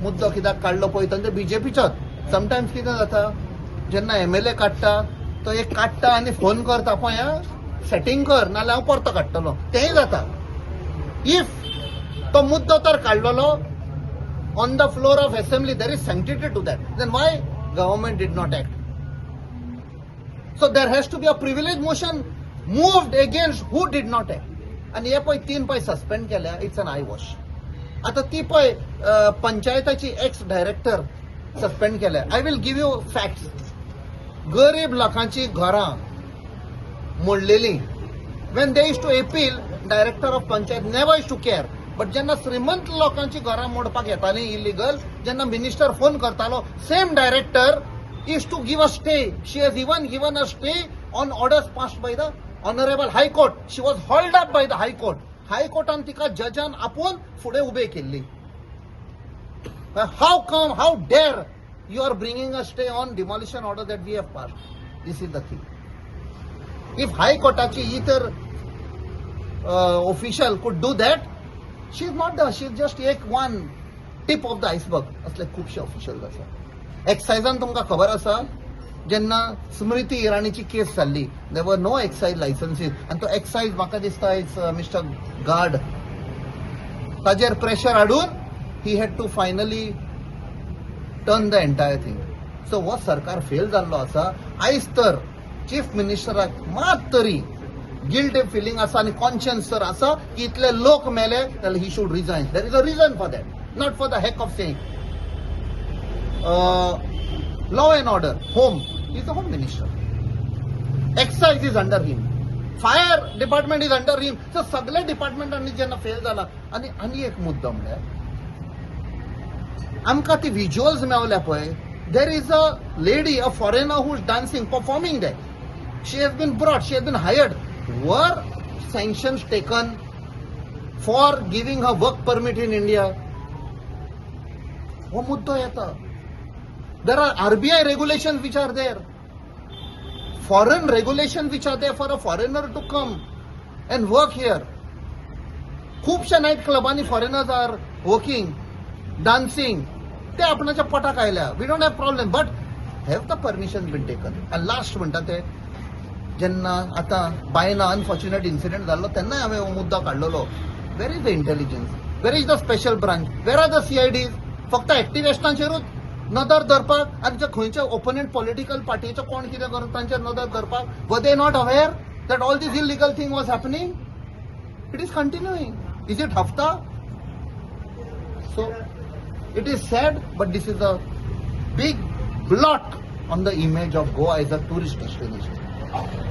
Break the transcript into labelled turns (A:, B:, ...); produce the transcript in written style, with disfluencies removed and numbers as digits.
A: मुद्दो कित्याक काडलो पळयता ते बीजेपीचोच समटायम्स कितें जाता जेन्ना MLA काडटा तो एक काडटा आनी फोन करता पळय सेटिंग कर नाल्यार हांव परतो काडटलो तेंय जाता इफ तो मुद्दो तर काडलेलो on the floor of assembly there is sanctity to that then why government did not act so there has to be a privilege motion moved against who did not act आनी हे पळय 3 पळय suspend केल्या it's N I wash आता ती पळय पंचायताची x director suspend केल्या I will give you facts गरीब लोकांची घरां मोडलेली when they is to appeal director of panchayat never is to care but जेन्ना श्रीमंत लोकांची घरां मोडपाक येताली इलिगल जेन्ना मिनिस्टर फोन करतालो same director is to give a stay she has even given a stay on orders passed by the honourable high court she was hauled up by the high court हायकोर्टान तिका जजान आपोवन फुडें उबे केल्ली हाऊ dare you are bringing a stay on demolition order that we have passed. This is the thing. If High Courtachi either official could do that, she is not she's just one tip of the iceberg. असले खूपशे official आसा एक्सायजान तुमकां खबर आसा जेन्ना स्मृती इराणीची case जाल्ली देर were no excise लायसन्सीस आनी तो excise म्हाका दिसता इट्स मिस्टर गार्ड ताजेर प्रेशर हाडून he had to finally turn the entire thing so हो सरकार फेल जाल्लो आसा आयज तर चीफ मिनिस्टराक मात तरी गिल्ट फिलींग आसा आनी कॉन्शियन्स तर आसा की इतले लोक मेले जाल्यार he should resign there is a reason for that not for the heck of saying law and order home is the home minister excise is under him fire department is under him so सगळे डिपार्टमेंटांनी जेन्ना fail जाला आनी एक मुद्दो म्हणल्यार आमकां ती विज्युअल्स मेवल्या पळय there is a lady a foreigner who is dancing performing that she has been brought she has been hired were sanctions taken for giving her work permit in India हो मुद्दो येता there are RBI regulations which are there foreign regulations which are there for a foreigner to come and work here खूपशा night क्लबांनी foreigners are working dancing ते आपणाच्या पोटाक आयल्या we don't have problem but have the permission been taken आनी last म्हणटा ते जेन्ना आतां बायना अनफॉर्च्युनेट इन्सिडेंट जाल्लो तेन्नाय हांवें हो मुद्दो काडलेलो where is the intelligence where is the special branch where are the CIDs फक्त एक्टिव्हिस्टांचेरूच नदर धरपाक आनी जे खंयचे ओपोनंट पॉलिटिकल पार्टीचे कोण कितें करता तांचेर नदर धरपाक वर they not aware that all these illegal thing was happening it is continuing is it हफ्ता so it is sad but this is a big blot on the image of Goa as a tourist destination.